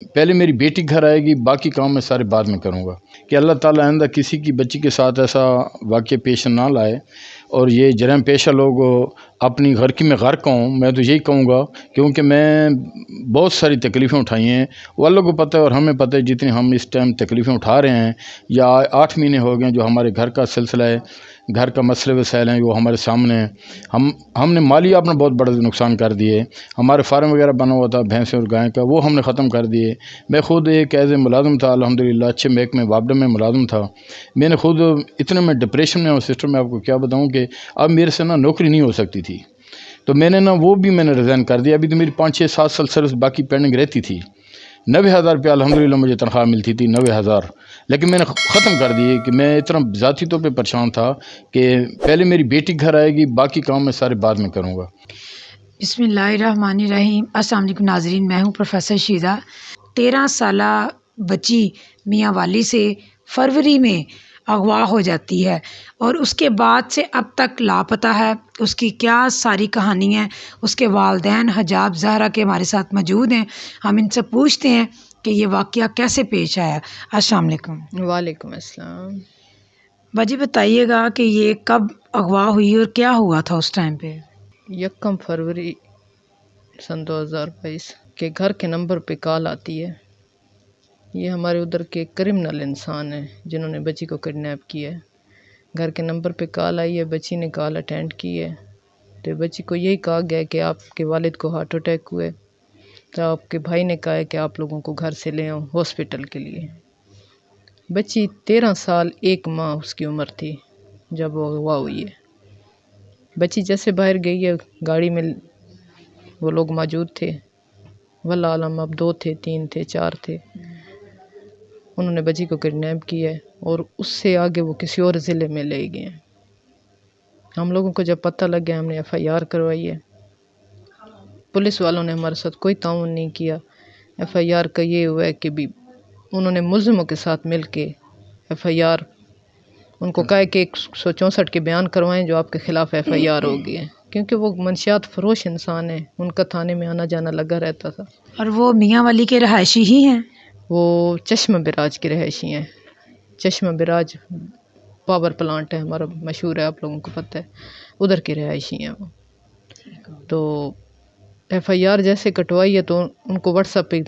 پہلے میری بیٹی گھر آئے گی، باقی کام میں سارے بعد میں کروں گا، کہ اللہ تعالیٰ آئندہ کسی کی بچی کے ساتھ ایسا واقعہ پیش نہ لائے، اور یہ جرائم پیشہ لوگ اپنی غرقی میں غرق ہوں۔ میں تو یہی کہوں گا، کیونکہ میں بہت ساری تکلیفیں اٹھائی ہیں، وہ اللہ کو پتہ ہے اور ہمیں پتہ ہے، جتنی ہم اس ٹائم تکلیفیں اٹھا رہے ہیں، یا 8 مہینے ہو گئے جو ہمارے گھر کا سلسلہ ہے، گھر کا مسئلے وسائل ہیں وہ ہمارے سامنے ہیں۔ ہم نے مالی اپنا بہت بڑا نقصان کر دیے، ہمارے فارم وغیرہ بنا ہوا تھا بھینسیں اور گائیں کا، وہ ہم نے ختم کر دیے۔ میں خود ایک ایز اے ملازم تھا، الحمدللہ اچھے محکمے وابڈا میں ملازم تھا۔ میں نے خود اتنے میں ڈپریشن میں اور سسٹم میں آپ کو کیا بتاؤں کہ اب میرے سے نوکری نہیں ہو سکتی تھی، تو میں نے وہ بھی میں نے ریزائن کر دیا۔ ابھی تو میری 5-6-7 سال سروس باقی پینڈنگ رہتی تھی۔ 90,000 روپیہ الحمدللہ مجھے تنخواہ ملتی تھی، 90,000، لیکن میں نے ختم کر دیے کہ میں اتنا ذاتی طور پہ پریشان تھا کہ پہلے میری بیٹی گھر آئے گی، باقی کام میں سارے بعد میں کروں گا۔ بسم اللہ الرحمن الرحیم۔ السلام علیکم ناظرین، میں ہوں پروفیسر شیزہ۔ 13 سالہ بچی میاں والی سے فروری میں اغوا ہو جاتی ہے، اور اس کے بعد سے اب تک لاپتہ ہے۔ اس کی کیا ساری کہانی ہے، اس کے والدین حجاب زہرا کے ہمارے ساتھ موجود ہیں، ہم ان سے پوچھتے ہیں کہ یہ واقعہ کیسے پیش آیا۔ السلام علیکم۔ وعلیکم السلام۔ باجی بتائیے گا کہ یہ کب اغوا ہوئی اور کیا ہوا تھا اس ٹائم پہ؟ 1 فروری سن 2022 کے گھر کے نمبر پہ کال آتی ہے۔ یہ ہمارے ادھر کے کرمنل انسان ہیں جنہوں نے بچی کو کڈنیپ کیا ہے۔ گھر کے نمبر پہ کال آئی ہے، بچی نے کال اٹینڈ کی ہے، تو بچی کو یہی کہا گیا کہ آپ کے والد کو ہارٹ اٹیک ہوئے، تو آپ کے بھائی نے کہا ہے کہ آپ لوگوں کو گھر سے لے آؤ ہاسپٹل کے لیے۔ بچی 13 سال 1 ماہ اس کی عمر تھی جب وہ اغوا ہوئی ہے۔ بچی جیسے باہر گئی ہے، گاڑی میں وہ لوگ موجود تھے، واللہ عالم اب 2 تھے 3 تھے 4 تھے، انہوں نے بچی کو کڈنیپ کیا ہے اور اس سے آگے وہ کسی اور ضلع میں لے گئے ہیں۔ ہم لوگوں کو جب پتہ لگ گیا، ہم نے FIR کروائی ہے۔ پولیس والوں نے ہمارے ساتھ کوئی تعاون نہیں کیا۔ FIR کا یہ ہوا ہے کہ بھی انہوں نے ملزموں کے ساتھ مل کے FIR ان کو کہا ہے کہ 164 کے بیان کروائیں جو آپ کے خلاف FIR ہو گئی ہے، کیونکہ وہ منشیات فروش انسان ہیں، ان کا تھانے میں آنا جانا لگا رہتا تھا۔ اور وہ میاں والی کے رہائشی ہی ہیں؟ وہ چشمہ براج کے رہائشی ہیں۔ چشمہ براج پاور پلانٹ ہے ہمارا، مشہور ہے، آپ لوگوں کو پتہ ہے، ادھر کے رہائشی ہیں وہ۔ تو FIR جیسے کٹوائی ہے تو ان کو واٹس ایپ پہ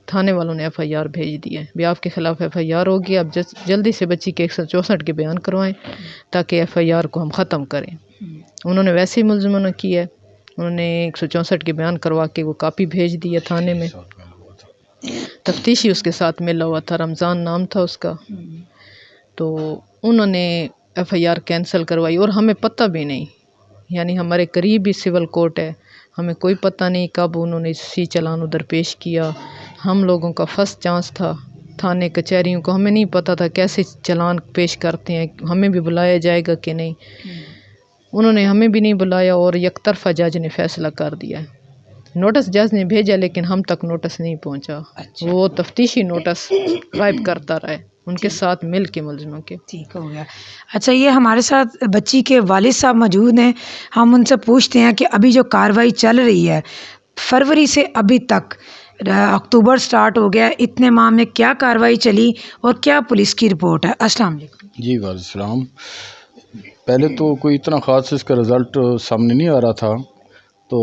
تھانے والوں نے FIR بھیج دی ہے، بھی آپ کے خلاف FIR ہوگی، آپ جلدی سے بچی کے 164 کے بیان کروائیں تاکہ FIR کو ہم ختم کریں۔ انہوں نے ویسے ہی ملزموں نے کی ہے، انہوں نے 164 کے بیان کروا کے وہ کاپی بھیج دی ہے تھانے میں۔ تفتیشی اس کے ساتھ ملا ہوا تھا، رمضان نام تھا اس کا، تو انہوں نے FIR کینسل کروائی، اور ہمیں پتہ بھی نہیں، یعنی ہمارے قریب ہی سول کورٹ ہے، ہمیں کوئی پتہ نہیں کب انہوں نے سی چلان ادھر پیش کیا۔ ہم لوگوں کا فرسٹ چانس تھا، تھانے کچہریوں کو ہمیں نہیں پتہ تھا کیسے چلان پیش کرتے ہیں، ہمیں بھی بلایا جائے گا کہ نہیں۔ انہوں نے ہمیں بھی نہیں بلایا اور یک طرفہ جج نے فیصلہ کر دیا ہے۔ نوٹس جج نے بھیجا لیکن ہم تک نوٹس نہیں پہنچا، وہ تفتیشی نوٹس غائب کرتا رہے ان کے ساتھ مل کے ملزموں کے۔ ٹھیک ہو گیا۔ اچھا، یہ ہمارے ساتھ بچی کے والد صاحب موجود ہیں، ہم ان سے پوچھتے ہیں کہ ابھی جو کارروائی چل رہی ہے فروری سے ابھی تک، اکتوبر سٹارٹ ہو گیا، اتنے ماہ میں کیا کارروائی چلی اور کیا پولیس کی رپورٹ ہے؟ السلام علیکم۔ جی وعلیکم السلام۔ پہلے تو کوئی اتنا خاص اس کا رزلٹ سامنے نہیں آ رہا تھا، تو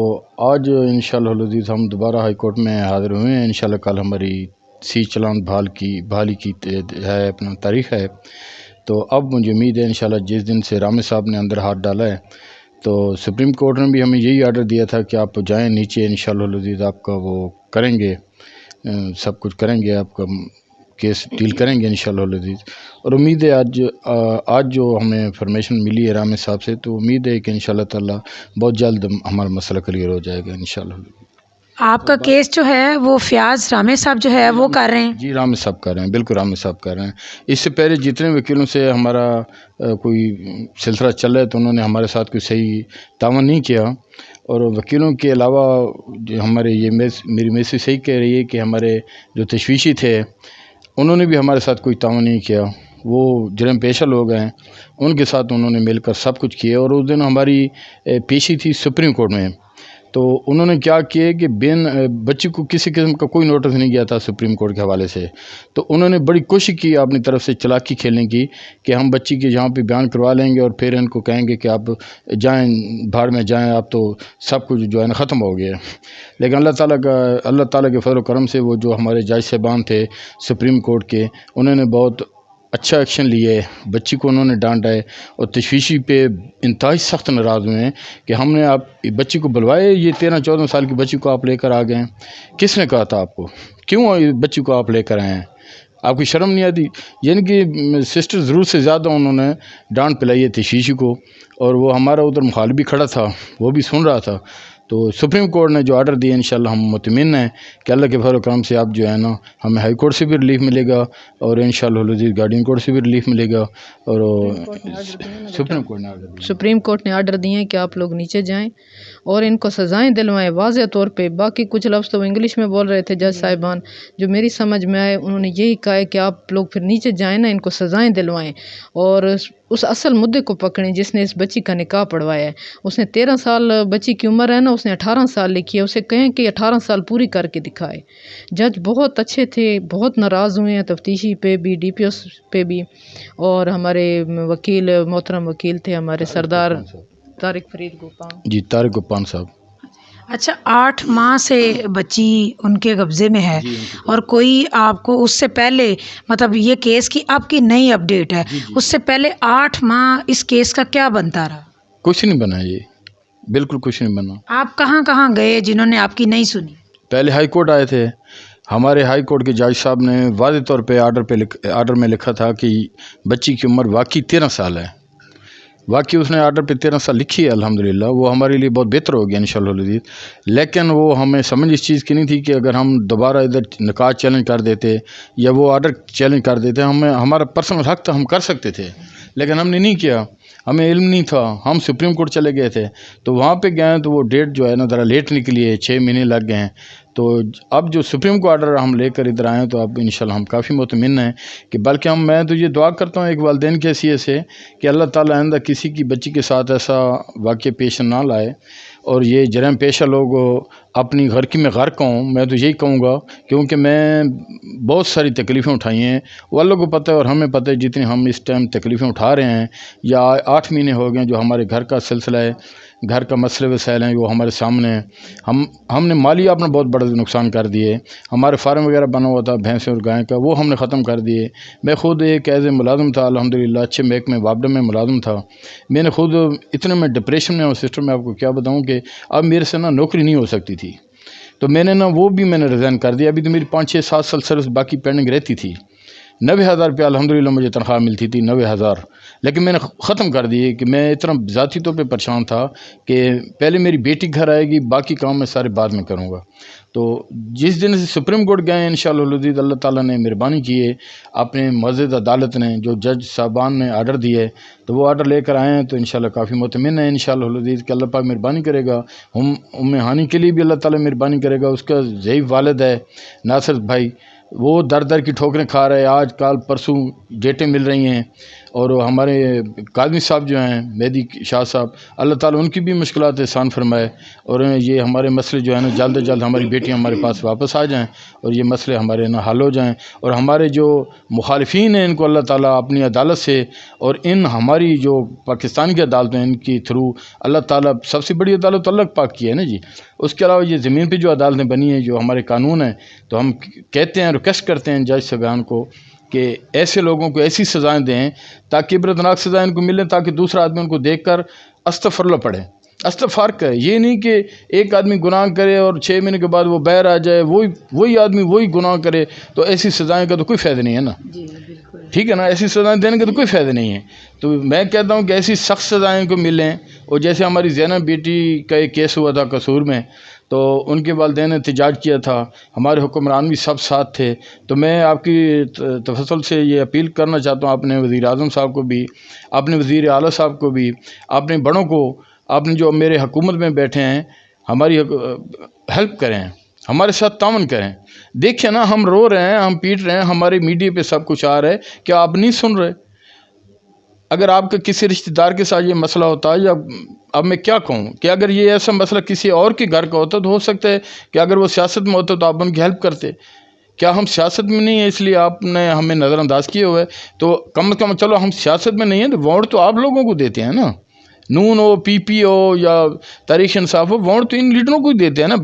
آج انشاءاللہ العزیز ہم دوبارہ ہائی کورٹ میں حاضر ہوئے ہیں۔ انشاءاللہ کل ہماری سی چلان بحالی کی ہے، اپنا تاریخ ہے، تو اب مجھے امید ہے انشاءاللہ جس دن سے رامے صاحب نے اندر ہاتھ ڈالا ہے، تو سپریم کورٹ نے بھی ہمیں یہی آرڈر دیا تھا کہ آپ جائیں نیچے، انشاءاللہ العزیز آپ کا وہ کریں گے، سب کچھ کریں گے، آپ کا کیس ڈیل کریں گے انشاءاللہ العزیز۔ اور امید ہے آج جو ہمیں انفارمیشن ملی ہے رامے صاحب سے، تو امید ہے کہ انشاءاللہ تعالی بہت جلد ہمارا مسئلہ کلیئر ہو جائے گا انشاءاللہ۔ آپ کا کیس جو ہے وہ فیاض رامے صاحب جو ہے وہ کر رہے ہیں؟ جی رامے صاحب کر رہے ہیں، بالکل رامے صاحب کر رہے ہیں۔ اس سے پہلے جتنے وکیلوں سے ہمارا کوئی سلسلہ چل رہا ہے تو انہوں نے ہمارے ساتھ کوئی صحیح تعاون نہیں کیا، اور وکیلوں کے علاوہ جو ہمارے یہ میری میسج صحیح کہہ رہی ہے کہ ہمارے جو تشویشی تھے انہوں نے بھی ہمارے ساتھ کوئی تعاون نہیں کیا، وہ جرم پیشہ لوگ ہیں، ان کے ساتھ انہوں نے مل کر سب کچھ کیا۔ اور اس دن ہماری پیشی تھی سپریم کورٹ میں، تو انہوں نے کیا کیا کہ بچی کو کسی قسم کا کوئی نوٹس نہیں گیا تھا سپریم کورٹ کے حوالے سے، تو انہوں نے بڑی کوشش کی اپنی طرف سے چلاکی کھیلنے کی کہ ہم بچی کے یہاں پہ بیان کروا لیں گے اور پھر ان کو کہیں گے کہ آپ جائیں بھاڑ میں جائیں، آپ تو سب کچھ جو ہے نا ختم ہو گیا۔ لیکن اللہ تعالیٰ کے فضل و کرم سے وہ جو ہمارے جج صاحبان تھے سپریم کورٹ کے، انہوں نے بہت اچھا ایکشن لیے، بچی کو انہوں نے ڈانٹا ہے اور تشویشی پہ انتہائی سخت ناراض ہوئے ہیں کہ ہم نے آپ بچی کو بلوائے، یہ 13-14 سال کی بچی کو آپ لے کر آ گئے ہیں، کس نے کہا تھا آپ کو؟ کیوں بچی کو آپ لے کر آئے ہیں؟ آپ کی شرم نہیں آتی؟ یعنی کہ سسٹر ضرور سے زیادہ انہوں نے ڈانٹ پلائی ہے تشویشی کو، اور وہ ہمارا ادھر مخالف بھی کھڑا تھا، وہ بھی سن رہا تھا۔ تو سپریم کورٹ نے جو آرڈر دیا انشاءاللہ ہم مطمئن ہیں کہ اللہ کے فضل و کرم سے آپ جو ہے نا ہمیں ہائی کورٹ سے بھی ریلیف ملے گا اور انشاءاللہ العزیز گارڈین کورٹ سے بھی ریلیف ملے گا، اور سپریم کورٹ نے آرڈر دیا۔ سپریم کورٹ نے آرڈر دیے ہیں کہ آپ لوگ نیچے جائیں اور ان کو سزائیں دلوائیں واضح طور پہ۔ باقی کچھ لفظ تو وہ انگلش میں بول رہے تھے جج صاحبان، جو میری سمجھ میں آئے انہوں نے یہی کہا ہے کہ آپ لوگ پھر نیچے جائیں نا، ان کو سزائیں دلوائیں اور اس اصل مدعے کو پکڑیں جس نے اس بچی کا نکاح پڑھوایا ہے۔ اس نے 13 سال بچی کی عمر ہے نا، اس نے 18 سال لکھی ہے، اسے کہیں کہ 18 سال پوری کر کے دکھائے۔ جج بہت اچھے تھے، بہت ناراض ہوئے ہیں تفتیشی پہ بھی، ڈی پی ایس پہ بھی، اور ہمارے وکیل محترم وکیل تھے ہمارے سردار طارق فرید گوپان جی، طارق گوپان صاحب۔ اچھا، 8 ماہ سے بچی ان کے قبضے میں ہے اور کوئی آپ کو اس سے پہلے، مطلب یہ کیس کی آپ کی نئی اپڈیٹ ہے، اس سے پہلے 8 ماہ اس کیس کا کیا بنتا رہا؟ کچھ نہیں بنا، یہ بالکل کچھ نہیں بنا۔ آپ کہاں کہاں گئے جنہوں نے آپ کی نہیں سنی؟ پہلے ہائی کورٹ آئے تھے، ہمارے ہائی کورٹ کے جج صاحب نے واضح طور پہ آرڈر میں لکھا تھا کہ بچی کی عمر واقعی 13 سال ہے۔ واقعی اس نے آرڈر پہ 13 سال لکھی ہے، الحمدللہ وہ ہمارے لیے بہت بہتر ہو گیا انشاءاللہ العزیز۔ لیکن وہ ہمیں سمجھ اس چیز کی نہیں تھی کہ اگر ہم دوبارہ ادھر نکاح چیلنج کر دیتے یا وہ آرڈر چیلنج کر دیتے، ہمارا پرسنل حق تھا، ہم کر سکتے تھے، لیکن ہم نے نہیں کیا، ہمیں علم نہیں تھا۔ ہم سپریم کورٹ چلے گئے تھے، تو وہاں پہ گئے تو وہ ڈیٹ جو ہے نا ذرا لیٹ نکلی ہے، 6 مہینے لگ گئے ہیں۔ تو اب جو سپریم کو آرڈر ہم لے کر ادھر آئے ہیں تو اب انشاءاللہ ہم کافی مطمئن ہیں کہ بلکہ میں تو یہ دعا کرتا ہوں ایک والدین کی حیثیت سے کہ اللہ تعالیٰ آئندہ کسی کی بچی کے ساتھ ایسا واقعہ پیش نہ لائے، اور یہ جرائم پیشہ لوگ اپنی غرقی میں غرق ہوں۔ میں تو یہی کہوں گا، کیونکہ میں بہت ساری تکلیفیں اٹھائی ہیں، وہ اللہ کو پتہ ہے اور ہمیں پتہ ہے جتنی ہم اس ٹائم تکلیفیں اٹھا رہے ہیں، یا 8 مہینے ہو گئے جو ہمارے گھر کا سلسلہ ہے، گھر کا مسئلے وسائل ہیں وہ ہمارے سامنے ہیں۔ ہم نے مالی اپنا بہت بڑا نقصان کر دیے، ہمارے فارم وغیرہ بنا ہوا تھا بھینسیں اور گائیں کا، وہ ہم نے ختم کر دیے۔ میں خود ایک ایز اے ملازم تھا، الحمدللہ اچھے محکمے وابڈہ میں ملازم تھا۔ میں نے خود اتنے میں ڈپریشن میں اور سسٹم میں آپ کو کیا بتاؤں کہ اب میرے سے نا نوکری نہیں ہو سکتی تھی، تو میں نے نا وہ بھی میں نے ریزائن کر دیا۔ ابھی تو میری 5-6-7 سال سروس باقی پینڈنگ رہتی تھی۔ 90,000 روپیہ الحمدللہ مجھے تنخواہ ملتی تھی، 90,000، لیکن میں نے ختم کر دی کہ میں اتنا ذاتی طور پہ پریشان تھا کہ پہلے میری بیٹی گھر آئے گی، باقی کام میں سارے بعد میں کروں گا۔ تو جس دن سے سپریم کورٹ گئے انشاءاللہ العزیز اللہ تعالیٰ نے مہربانی کی ہے، اپنے معزز عدالت نے جو جج صاحبان نے آرڈر دیے تو وہ آرڈر لے کر آئے ہیں، تو انشاءاللہ کافی مطمئن ہے انشاءاللہ العزیز کہ اللہ پاک مہربانی کرے گا۔ ام ہانی کے لیے بھی اللہ تعالیٰ مہربانی کرے گا، اس کا ضعیف والد ہے ناصر بھائی، وہ در در کی ٹھوکریں کھا رہے ہیں، آج کل پرسوں ڈیٹیں مل رہی ہیں، اور ہمارے قاضی صاحب جو ہیں مہدی شاہ صاحب، اللہ تعالیٰ ان کی بھی مشکلات آسان فرمائے، اور یہ ہمارے مسئلے جو ہیں نا جلد از جلد ہماری بیٹیاں ہمارے پاس واپس آ جائیں اور یہ مسئلے ہمارے نا حل ہو جائیں، اور ہمارے جو مخالفین ہیں ان کو اللہ تعالیٰ اپنی عدالت سے اور ان ہماری جو پاکستان کی عدالتیں ہیں ان کی تھرو اللہ تعالیٰ، سب سے بڑی عدالت اللہ پاک کی ہے نا جی، اس کے علاوہ یہ زمین پہ جو عدالتیں بنی ہیں جو ہمارے قانون ہیں، تو ہم کہتے ہیں ریکویسٹ کرتے ہیں جج صاحبان کو کہ ایسے لوگوں کو ایسی سزائیں دیں تاکہ عبرتناک سزائیں ان کو ملیں، تاکہ دوسرا آدمی ان کو دیکھ کر استغفر اللہ پڑھے، استغفار کرے۔ یہ نہیں کہ ایک آدمی گناہ کرے اور 6 مہینے کے بعد وہ باہر آ جائے، وہی آدمی وہی گناہ کرے، تو ایسی سزائیں کا تو کوئی فائدہ نہیں ہے نا، ٹھیک ہے نا، ایسی سزائیں دینے کا تو کوئی فائدہ نہیں ہے۔ تو میں کہتا ہوں کہ ایسی سخت سزائیں ان کو ملیں، اور جیسے ہماری زینب بیٹی کا ایک کیس ہوا تھا قصور میں، تو ان کے والدین نے احتجاج کیا تھا، ہمارے حکمران بھی سب ساتھ تھے، تو میں آپ کی تفضل سے یہ اپیل کرنا چاہتا ہوں اپنے وزیر اعظم صاحب کو بھی، اپنے وزیر اعلیٰ صاحب کو بھی، اپنے بڑوں کو، اپنے جو میرے حکومت میں بیٹھے ہیں، ہماری ہیلپ کریں، ہمارے ساتھ تعاون کریں۔ دیکھیں نا ہم رو رہے ہیں، ہم پیٹ رہے ہیں، ہمارے میڈیا پہ سب کچھ آ رہا ہے، کیا آپ نہیں سن رہے؟ اگر آپ کا کسی رشتہ دار کے ساتھ یہ مسئلہ ہوتا ہے، یا اب میں کیا کہوں کہ اگر یہ ایسا مسئلہ کسی اور کے گھر کا ہوتا تو ہو سکتا ہے کہ اگر وہ سیاست میں ہوتا تو آپ ان کی ہیلپ کرتے. کیا ہم سیاست میں نہیں ہیں اس لیے آپ نے ہمیں نظر انداز کیے ہوئے؟ تو کم از کم چلو ہم سیاست میں نہیں ہیں تو ووٹ تو آپ لوگوں کو دیتے ہیں نا. نون ہو، پی پی ہو یا تحریک انصاف ہو، ووٹ تو ان لیڈروں کو ہی دیتے ہیں نا،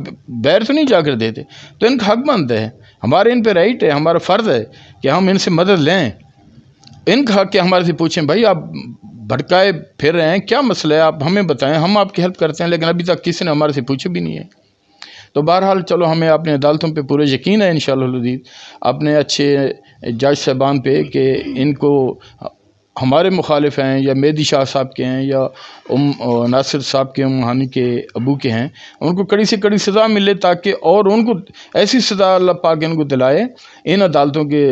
بیر تو نہیں جا کر دیتے. تو ان کا حق بنتا ہے، ہمارے ان پہ رائٹ ہے، ہمارا فرض ہے کہ ہم ان سے مدد لیں. ان کا حق کہ ہمارے سے پوچھیں بھائی آپ بھٹکائے پھر رہے ہیں، کیا مسئلہ ہے، آپ ہمیں بتائیں، ہم آپ کی ہیلپ کرتے ہیں. لیکن ابھی تک کسی نے ہمارے سے پوچھا بھی نہیں ہے. تو بہرحال چلو ہمیں اپنے عدالتوں پہ پورے یقین ہے انشاءاللہ العزیز، اپنے اچھے جج صاحبان پہ کہ ان کو ہمارے مخالف ہیں یا مہدی شاہ صاحب کے ہیں یا ناصر صاحب کے، ہانی کے ابو کے ہیں، ان کو کڑی سے کڑی سزا ملے تاکہ اور ان کو ایسی سزا اللہ پاک ان کو دلائے ان عدالتوں کے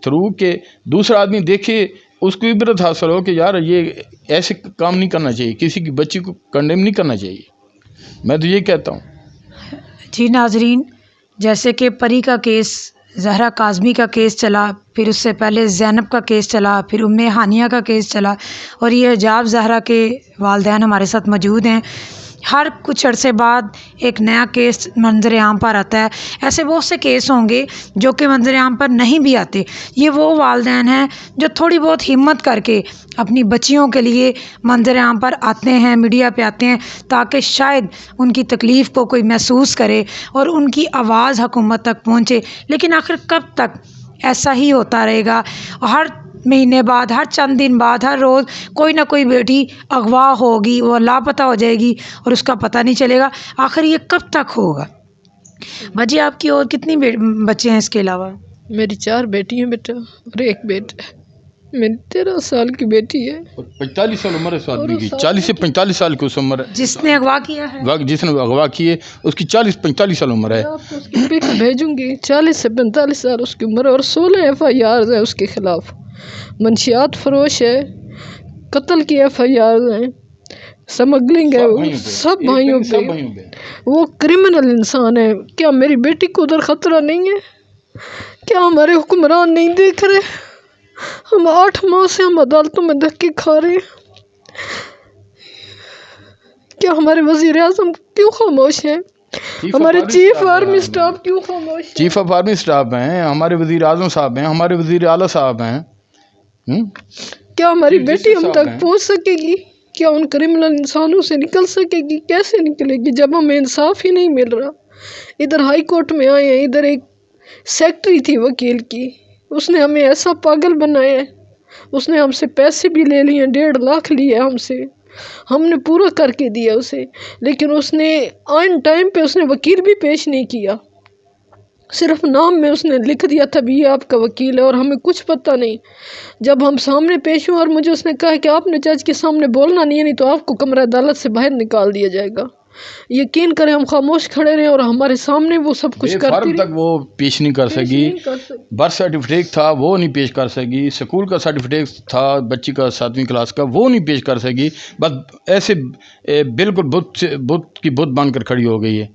تھرو کہ دوسرا آدمی دیکھے، اس کو عبرت حاصل ہو کہ یار یہ ایسے کام نہیں کرنا چاہیے، کسی کی بچی کو کنڈیم نہیں کرنا چاہیے. میں تو یہ کہتا ہوں. جی ناظرین، جیسے کہ پری کا کیس، زہرا کاظمی کا کیس چلا، پھر اس سے پہلے زینب کا کیس چلا، پھر ام ہانیہ کا کیس چلا، اور یہ حجاب زہرا کے والدین ہمارے ساتھ موجود ہیں. ہر کچھ عرصے بعد ایک نیا کیس منظر عام پر آتا ہے. ایسے بہت سے کیس ہوں گے جو کہ منظر عام پر نہیں بھی آتے. یہ وہ والدین ہیں جو تھوڑی بہت ہمت کر کے اپنی بچیوں کے لیے منظر عام پر آتے ہیں، میڈیا پہ آتے ہیں، تاکہ شاید ان کی تکلیف کو کوئی محسوس کرے اور ان کی آواز حکومت تک پہنچے. لیکن آخر کب تک ایسا ہی ہوتا رہے گا؟ ہر مہینے بعد، ہر چند دن بعد، ہر روز کوئی نہ کوئی بیٹی اغوا ہوگی، وہ لاپتہ ہو جائے گی اور اس کا پتہ نہیں چلے گا. آخر یہ کب تک ہوگا؟ باجی آپ کی اور کتنی بچے ہیں اس کے علاوہ؟ میری 4 بیٹی ہیں بیٹا اور 1 بیٹا ہے. میری 13 سال کی بیٹی ہے. 45 سال عمر ہے اس آدمی کی، 40 سے 45 سال کی اس عمر ہے. جس نے اغوا کیا ہے، جس نے اغوا کیے اس کی 40-45 سال عمر ہے. میں آپ کو اس کی پک بھیجوں گی. 40 سے 45 سال اس کی عمر ہے، اور 16 FIR ہیں اس کے خلاف. منشیات فروش ہے، قتل کی FIR ہیں، سمگلنگ ہے، سب بھائیوں پہ. وہ کرمنل انسان ہے. کیا میری بیٹی کو ادھر خطرہ نہیں ہے؟ کیا ہمارے حکمران نہیں دیکھ رہے؟ ہم 8 ماہ سے ہم عدالتوں میں دھکے کھا رہے ہیں. کیا ہمارے وزیر اعظم کیوں خاموش ہیں؟ ہمارے چیف آرمی اسٹاف کیوں خاموش ہیں؟ چیف آف آرمی اسٹاف ہیں، ہمارے وزیر اعظم صاحب ہیں، ہمارے وزیر اعلیٰ صاحب ہیں. کیا ہماری بیٹی ہم تک پہنچ سکے گی؟ کیا ان کرمنل انسانوں سے نکل سکے گی؟ کیسے نکلے گی جب ہمیں انصاف ہی نہیں مل رہا؟ ادھر ہائی کورٹ میں آئے ہیں، ادھر ایک سیکٹری تھی وکیل کی، اس نے ہمیں ایسا پاگل بنایا ہے. اس نے ہم سے پیسے بھی لے لیے، 1.5 لاکھ لیے ہم سے، ہم نے پورا کر کے دیا اسے. لیکن اس نے آن ٹائم پہ اس نے وکیل بھی پیش نہیں کیا. صرف نام میں اس نے لکھ دیا تھا بھی یہ آپ کا وکیل ہے، اور ہمیں کچھ پتہ نہیں. جب ہم سامنے پیش ہوئے اور مجھے اس نے کہا کہ آپ نے جج کے سامنے بولنا نہیں ہے، نہیں تو آپ کو کمرہ عدالت سے باہر نکال دیا جائے گا. یقین کریں ہم خاموش کھڑے رہے اور ہمارے سامنے وہ سب کچھ کرتی فارم تک وہ پیش نہیں کر سکی. برتھ سرٹیفکیٹ تھا وہ نہیں پیش کر سکی، اسکول کا سرٹیفکیٹ تھا بچی کا 7ویں کلاس کا وہ نہیں پیش کر سکی. بس ایسے بالکل بت کی بت بن کر کھڑی ہو گئی ہے.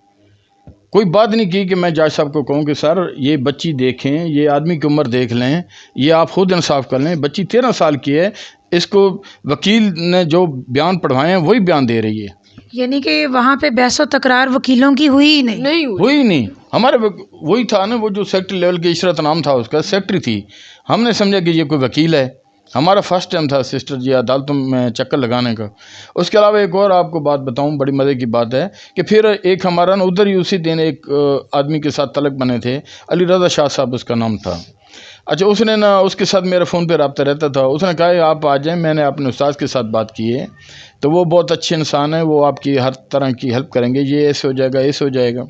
کوئی بات نہیں کی کہ میں جج صاحب کو کہوں کہ سر یہ بچی دیکھیں، یہ آدمی کی عمر دیکھ لیں، یہ آپ خود انصاف کر لیں. بچی 13 سال کی ہے، اس کو وکیل نے جو بیان پڑھوائے ہیں وہی بیان دے رہی ہے. یعنی کہ وہاں پہ بحث و تکرار وکیلوں کی ہوئی ہی نہیں ہوئی نہیں. ہمارے وہی تھا نا، وہ جو سیکٹری لیول کی عشرت نام تھا اس کا، سیکٹری تھی. ہم نے سمجھا کہ یہ کوئی وکیل ہے. ہمارا فرسٹ ٹائم تھا سسٹر جی عدالتوں میں چکر لگانے کا. اس کے علاوہ ایک اور آپ کو بات بتاؤں، بڑی مزے کی بات ہے کہ پھر ایک ہمارا نا ادھر ہی اسی دن ایک آدمی کے ساتھ تعلق بنے تھے، علی رضا شاہ صاحب اس کا نام تھا. اچھا اس نے نا اس کے ساتھ میرا فون پہ رابطہ رہتا تھا. اس نے کہا آپ آ جائیں. میں نے اپنے استاد کے ساتھ بات کی ہے تو وہ بہت اچھے انسان ہیں، وہ آپ کی ہر طرح کی ہیلپ کریں گے، یہ ایسے ہو جائے گا ایسے ہو جائے گا.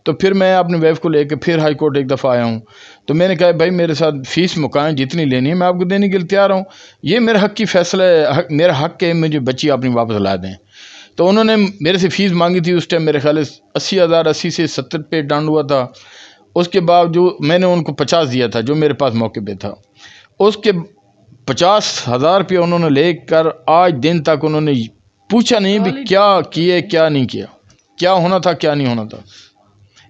تو پھر میں اپنی ویف کو لے کے پھر ہائی کورٹ ایک دفعہ آیا ہوں. تو میں نے کہا بھائی میرے ساتھ فیس مکائیں جتنی لینی ہے میں آپ کو دینے کے لیے تیار ہوں، یہ میرے حق کی فیصلہ ہے، میرا حق ہے مجھے بچی اپنی واپس لا دیں. تو انہوں نے میرے سے فیس مانگی تھی اس ٹائم، میرے خیال 80,000، 80 سے 70 پہ ڈانڈ ہوا تھا. اس کے باوجود میں نے ان کو 50 دیا تھا جو میرے پاس موقع پہ تھا. اس کے 50,000 روپیہ انہوں نے لے کر آج دن تک انہوں نے پوچھا نہیں بھی کیا کیے کیا نہیں کیا، کیا ہونا تھا کیا نہیں ہونا تھا.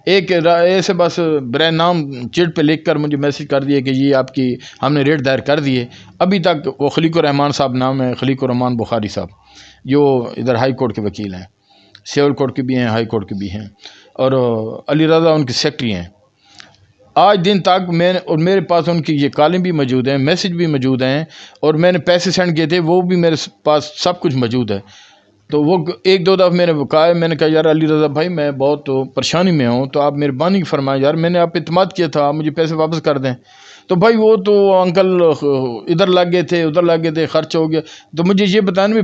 ایک ایسے بس برائے نام چٹ پہ لکھ کر مجھے میسج کر دیے کہ یہ آپ کی ہم نے ریٹ دائر کر دیے. ابھی تک وہ خلیق الرحمان صاحب نام ہے، خلیق الرحمان بخاری صاحب، جو ادھر ہائی کورٹ کے وکیل ہیں، سول کورٹ کے بھی ہیں، ہائی کورٹ کے بھی ہیں، اور علی رضا ان کے سیکٹری ہیں. آج دن تک میں اور میرے پاس ان کی یہ کالیں بھی موجود ہیں، میسج بھی موجود ہیں، اور میں نے پیسے سینڈ کیے تھے وہ بھی میرے پاس سب کچھ موجود ہے. تو وہ ایک دو دفعہ میں نے کہا یار علی رضا بھائی میں بہت پریشانی میں ہوں، تو آپ مہربانی فرمائیں یار، میں نے آپ پہ اعتماد کیا تھا، آپ مجھے پیسے واپس کر دیں. تو بھائی وہ تو انکل ادھر لگ گئے تھے ادھر لگ گئے تھے، خرچ ہو گیا. تو مجھے یہ بتانے میں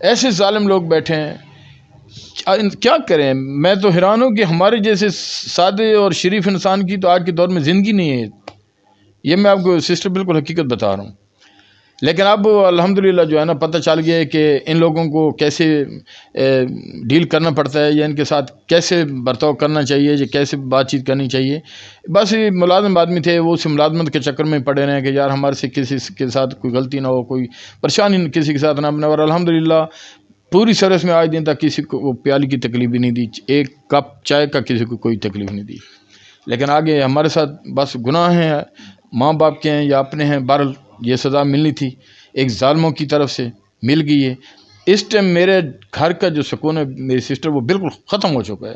ایسے ظالم لوگ بیٹھے ہیں، کیا کریں. میں تو حیران ہوں کہ ہمارے جیسے سادے اور شریف انسان کی تو آج کے دور میں زندگی نہیں ہے. یہ میں آپ کو سسٹر بالکل حقیقت بتا رہا ہوں. لیکن اب الحمدللہ جو ہے نا پتہ چل گیا ہے کہ ان لوگوں کو کیسے ڈیل کرنا پڑتا ہے، یا ان کے ساتھ کیسے برتاؤ کرنا چاہیے، یا کیسے بات چیت کرنی چاہیے. بس یہ ملازم آدمی تھے، وہ اس ملازمت کے چکر میں پڑے رہے کہ یار ہمارے سے کسی کے ساتھ کوئی غلطی نہ ہو، کوئی پریشانی کسی کے ساتھ نہ بنے. اور الحمدللہ پوری سروس میں آج دن تک کسی کو پیالی کی تکلیف بھی نہیں دی، ایک کپ چائے کا کسی کو کوئی تکلیف نہیں دی. لیکن آگے ہمارے ساتھ بس گناہ ہیں، ماں باپ کے ہیں یا اپنے ہیں. بہرحال یہ سزا ملنی تھی، ایک ظالموں کی طرف سے مل گئی ہے. اس ٹائم میرے گھر کا جو سکون ہے میری سسٹر وہ بالکل ختم ہو چکا ہے.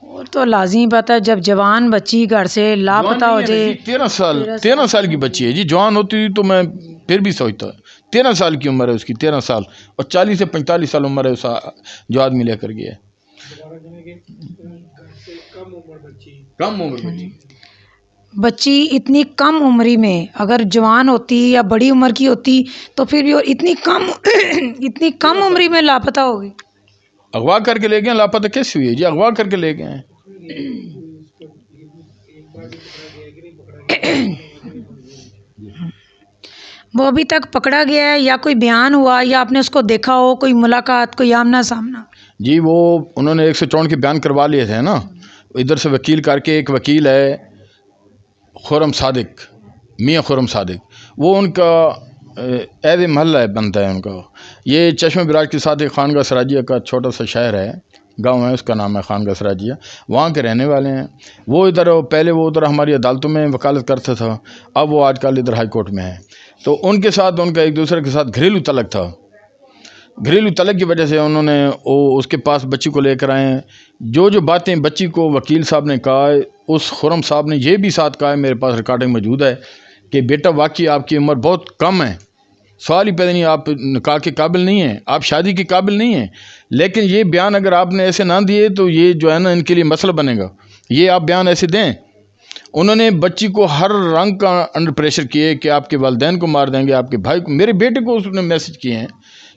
وہ تو لازمی بات ہے، جب جوان بچی گھر سے لاپتہ ہو جائے. 13 سال کی بچی ہے جی. جوان ہوتی تو میں پھر بھی سوچتا. 13 سال کی عمر ہے اس کی، 13 سال، اور 40 سے 45 سال عمر ہے اس جو آدمی لے کر گیا ہے. کم عمر بچی، بچی اتنی کم عمری میں اگر جوان ہوتی یا بڑی عمر کی ہوتی تو پھر بھی، اور اتنی کم عمری میں لاپتہ ہو گئی. اغوا کر کے لے گئے. لاپتہ کیسے ہوئی ہے جی؟ اغوا کر کے لے گئے ہیں. وہ ابھی تک پکڑا گیا ہے یا کوئی بیان ہوا یا آپ نے اس کو دیکھا ہو، کوئی ملاقات، کوئی آمنا سامنا؟ جی وہ انہوں نے 154 کے بیان کروا لیے تھے نا، ادھر سے وکیل کر کے. ایک وکیل ہے خرم صادق، میاں خرم صادق، وہ ان کا عہد محلہ ہے، بنتا ہے ان کا. یہ چشمہ براج کے ساتھ ایک خانگاہ سراجیہ کا چھوٹا سا شہر ہے، گاؤں ہے، اس کا نام ہے خانگاہ سراجیہ. وہاں کے رہنے والے ہیں. وہ ادھر پہلے وہ ادھر ہماری عدالتوں میں وکالت کرتا تھا، اب وہ آج کل ادھر ہائی کورٹ میں ہے. تو ان کے ساتھ ان کا ایک دوسرے کے ساتھ گھریلو تعلق تھا. گھریلو تعلق کی وجہ سے انہوں نے اس کے پاس بچی کو لے کر آئے ہیں. جو باتیں بچی کو وکیل صاحب نے کہا ہے، اس خرم صاحب نے یہ بھی ساتھ کہا ہے، میرے پاس ریکارڈنگ موجود ہے، کہ بیٹا واقعی آپ کی عمر بہت کم ہے، سوال ہی پیدا نہیں، آپ نکاح کے قابل نہیں ہیں، آپ شادی کے قابل نہیں ہیں. لیکن یہ بیان اگر آپ نے ایسے نہ دیے تو یہ جو ہے نا ان کے لیے مسئلہ بنے گا. یہ آپ بیان ایسے دیں. انہوں نے بچی کو ہر رنگ کا انڈر پریشر کیے کہ آپ کے والدین کو مار دیں گے، آپ کے بھائی کو. میرے بیٹے کو اس نے میسج کیے ہیں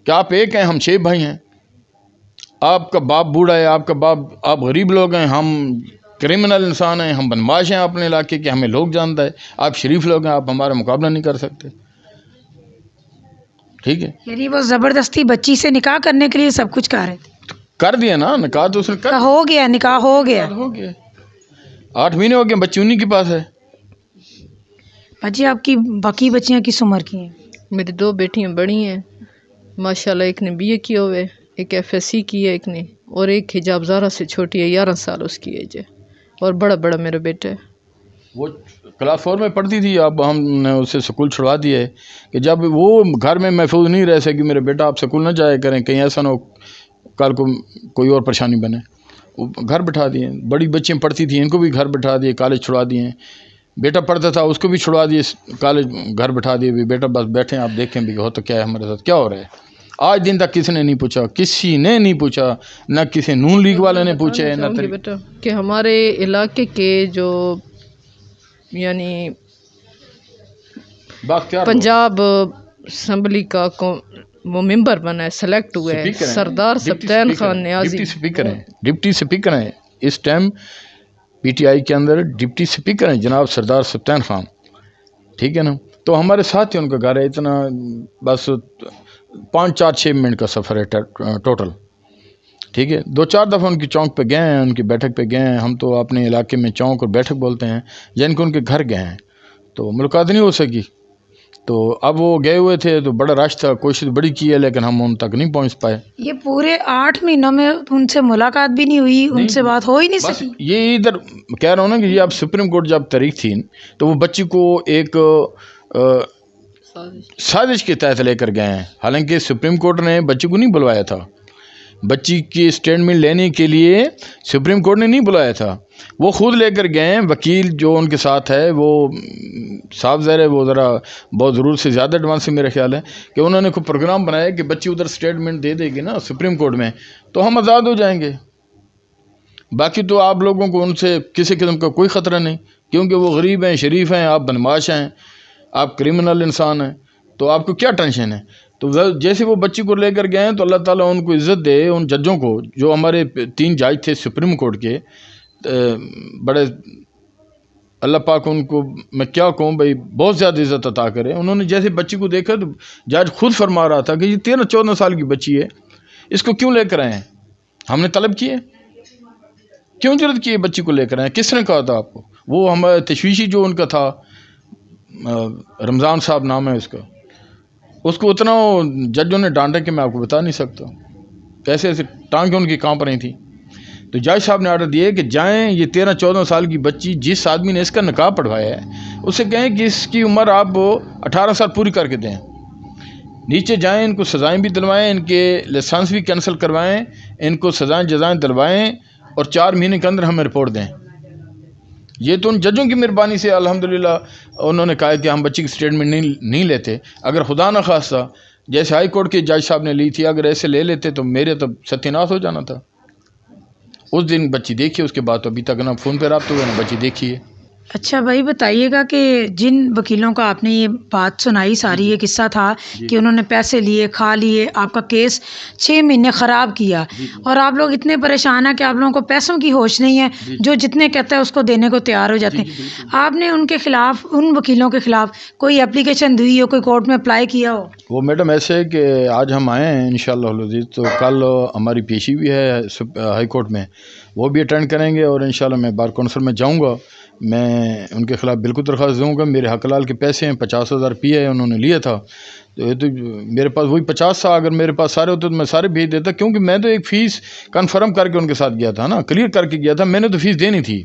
کہ آپ ایک ہیں، ہم 6 بھائی ہیں، آپ کا باپ بوڑھا ہے، آپ کا باپ، آپ غریب لوگ ہیں، ہم کرمنل انسان ہیں، ہم بدماش ہیں اپنے علاقے کے، ہمیں لوگ جانتا ہے، آپ شریف لوگ ہیں، آپ ہمارا مقابلہ نہیں کر سکتے. ٹھیک ہے. یعنی وہ زبردستی بچی سے نکاح کرنے کے لیے سب کچھ کر رہے تھے. کر دیا نا نکاح، تو اس نے کر ہو گیا، نکاح ہو گیا. 8 مہینے ہو گئے، بچی انہی کے پاس ہے. باجی آپ کی باقی بچیاں کس عمر کی ہیں؟ میری 2 بیٹیاں بڑی ہیں ماشاءاللہ. ایک نے BA کیا ہوئے، ایک FSC کی ہے ایک نے، اور ایک حجاب زارہ سے چھوٹی ہے، 11 سال اس کی ایج ہے. اور بڑا میرا بیٹا ہے. وہ کلاس 4 میں پڑھتی تھی، اب ہم نے اسے سکول چھڑوا دیا ہے کہ جب وہ گھر میں محفوظ نہیں رہ سکے. میرے بیٹا آپ سکول نہ جایا کریں، کہیں ایسا نہ ہو کل کو کوئی اور پریشانی بنے. وہ گھر بٹھا دیے. بڑی بچیاں پڑھتی تھیں، ان کو بھی گھر بٹھا دیے، کالج چھڑوا دیے ہیں. بیٹا پڑھتا تھا اس کو بھی چھڑوا دیے کالج، گھر بٹھا دیے. بھی بیٹا بس بیٹھیں، آپ دیکھیں بھی ہو تو کیا ہے، ہمارے ساتھ کیا ہو رہا ہے. آج دن تک کسی نے نہیں پوچھا، کسی نے نہیں پوچھا، نہ کسی نون لیگ والے نے پوچھے نہ بیٹا کہ ہمارے علاقے کے جو یعنی پنجاب اسمبلی کا وہ ممبر بنا ہے، سلیکٹ ہوا ہے، سردار سبطین خان نیازی. ڈپٹی سپیکر ہیں اس ٹائم PTI کے اندر، ڈپٹی سپیکر ہیں جناب سردار سبطین خان. ٹھیک ہے نا. تو ہمارے ساتھ ہی ان کا گھر ہے. اتنا بس 5-4-6 منٹ کا سفر ہے ٹوٹل. ٹھیک ہے. 2-4 دفعہ ان کی چونک پہ گئے ہیں، ان کی بیٹھک پہ گئے ہیں. ہم تو اپنے علاقے میں چونک اور بیٹھک بولتے ہیں، جن کو ان کے گھر گئے ہیں تو ملاقات نہیں ہو سکی. تو اب وہ گئے ہوئے تھے تو بڑا رش تھا، کوشش بڑی کی ہے لیکن ہم ان تک نہیں پہنچ پائے. یہ پورے 8 مہینوں میں ان سے ملاقات بھی نہیں ہوئی، ان سے بات ہو ہی نہیں بس سکی. یہ ادھر کہہ رہا ہوں نا کہ یہ اب سپریم کورٹ جب تاریخ تھی تو وہ بچی کو ایک سازش کے تحت لے کر گئے ہیں، حالانکہ سپریم کورٹ نے بچی کو نہیں بلوایا تھا. بچی کی اسٹیٹمنٹ لینے کے لیے سپریم کورٹ نے نہیں بلایا تھا، وہ خود لے کر گئے ہیں. وکیل جو ان کے ساتھ ہے وہ صاحب ظاہر ہے وہ ذرا بہت ضرورت سے زیادہ ایڈوانس سے میرا خیال ہے کہ انہوں نے کوئی پروگرام بنایا کہ بچی ادھر اسٹیٹمنٹ دے دے گی نا سپریم کورٹ میں تو ہم آزاد ہو جائیں گے. باقی تو آپ لوگوں کو ان سے کسی قسم کا کوئی خطرہ نہیں، کیونکہ وہ غریب ہیں، شریف ہیں، آپ بدمعاش ہیں، آپ کرمنل انسان ہیں، تو آپ کو کیا ٹینشن ہے. تو جیسے وہ بچی کو لے کر گئے ہیں تو اللہ تعالیٰ ان کو عزت دے، ان ججوں کو جو ہمارے 3 جج تھے سپریم کورٹ کے، بڑے اللہ پاک ان کو میں کیا کہوں بھائی بہت زیادہ عزت عطا کرے. انہوں نے جیسے بچی کو دیکھا تو جج خود فرما رہا تھا کہ یہ 13-14 سال کی بچی ہے، اس کو کیوں لے کر آئے ہیں؟ ہم نے طلب کیے، کیوں ضرورت کی ہے بچی کو لے کر آئے؟ کس نے کہا تھا آپ کو؟ وہ ہمارے تشویشی جو ان کا تھا رمضان صاحب نام ہے اس کو اتنا ججوں نے ڈانٹا کہ میں آپ کو بتا نہیں سکتا، کیسے ایسے ٹانگیں ان کی کانپ رہی تھیں. تو جج صاحب نے آرڈر دیے کہ جائیں یہ 13-14 سال کی بچی جس آدمی نے اس کا نکاح پڑھوایا ہے اسے کہیں کہ اس کی عمر آپ 18 سال پوری کر کے دیں. نیچے جائیں، ان کو سزائیں بھی دلوائیں، ان کے لائسنس بھی کینسل کروائیں، ان کو سزائیں جزائیں دلوائیں اور 4 مہینے کے اندر ہمیں رپورٹ دیں. یہ تو ان ججوں کی مہربانی سے الحمدللہ انہوں نے کہا کہ ہم بچی کی اسٹیٹمنٹ نہیں لیتے. اگر خدا نہ خواستہ جیسے ہائی کورٹ کے جج صاحب نے لی تھی، اگر ایسے لے لیتے تو میرے تو ستیہ ناش ہو جانا تھا. اس دن بچی دیکھی، اس کے بعد تو ابھی تک نہ فون پہ رابطہ ہوا نہ بچی دیکھی ہے. اچھا بھائی بتائیے گا کہ جن وکیلوں کا آپ نے یہ بات سنائی ساری، یہ قصہ تھا کہ انہوں نے پیسے لیے، کھا لیے، آپ کا کیس 6 مہینے خراب کیا، اور آپ لوگ اتنے پریشان ہیں کہ آپ لوگوں کو پیسوں کی ہوش نہیں ہے، جو جتنے کہتے ہیں اس کو دینے کو تیار ہو جاتے ہیں. آپ نے ان کے خلاف، ان وکیلوں کے خلاف کوئی اپلیکیشن دی ہو، کوئی کورٹ میں اپلائی کیا ہو؟ وہ میڈم ایسے ہے کہ آج ہم آئے ہیں انشاءاللہ العزیز، تو کل ہماری پیشی بھی ہے ہائی کورٹ میں، وہ بھی اٹینڈ کریں گے، اور انشاءاللہ میں بار کونسل میں جاؤں گا. میں ان کے خلاف بالکل درخواست دوں گا. میرے حق لال کے پیسے ہیں، 50,000 روپیہ انہوں نے لیا تھا، تو یہ تو میرے پاس وہی 50 تھا. اگر میرے پاس سارے ہوتے تو میں سارے بھیج دیتا، کیونکہ میں تو ایک فیس کنفرم کر کے ان کے ساتھ گیا تھا نا، کلیئر کر کے گیا تھا، میں نے تو فیس دینی تھی.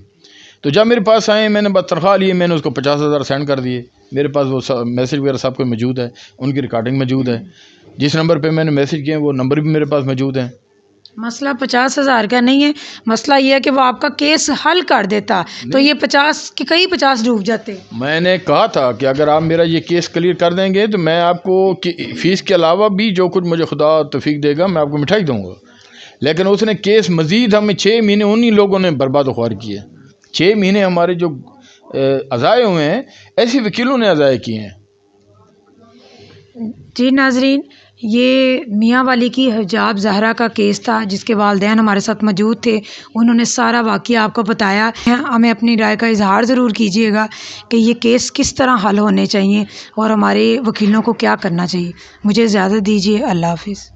تو جب میرے پاس آئے میں نے بس تنخواہ لی، میں نے اس کو 50,000 سینڈ کر دیے. میرے پاس وہ میسج وغیرہ سب کو موجود ہے، ان کی ریکارڈنگ موجود ہے. جس نمبر پہ میں نے میسج کیا وہ نمبر بھی میرے پاس موجود ہیں. مسئلہ 50,000 کا نہیں ہے، مسئلہ یہ ہے کہ وہ آپ کا کیس حل کر دیتا تو یہ 50 کے کئی 50 ڈوب جاتے. میں نے کہا تھا کہ اگر آپ میرا یہ کیس کلیئر کر دیں گے تو میں آپ کو فیس کے علاوہ بھی جو کچھ مجھے خدا توفیق دے گا میں آپ کو مٹھائی دوں گا. لیکن اس نے کیس مزید ہمیں 6 مہینے انہی لوگوں نے برباد و خوار کیے. 6 مہینے ہمارے جو اضائع ہوئے ہیں ایسے وکیلوں نے اضائع کیے ہیں. جی ناظرین، یہ میاں والی کی حجاب زہرا کا کیس تھا جس کے والدین ہمارے ساتھ موجود تھے. انہوں نے سارا واقعہ آپ کو بتایا. ہمیں اپنی رائے کا اظہار ضرور کیجیے گا کہ یہ کیس کس طرح حل ہونے چاہیے اور ہمارے وکیلوں کو کیا کرنا چاہیے. مجھے اجازت دیجیے. اللہ حافظ.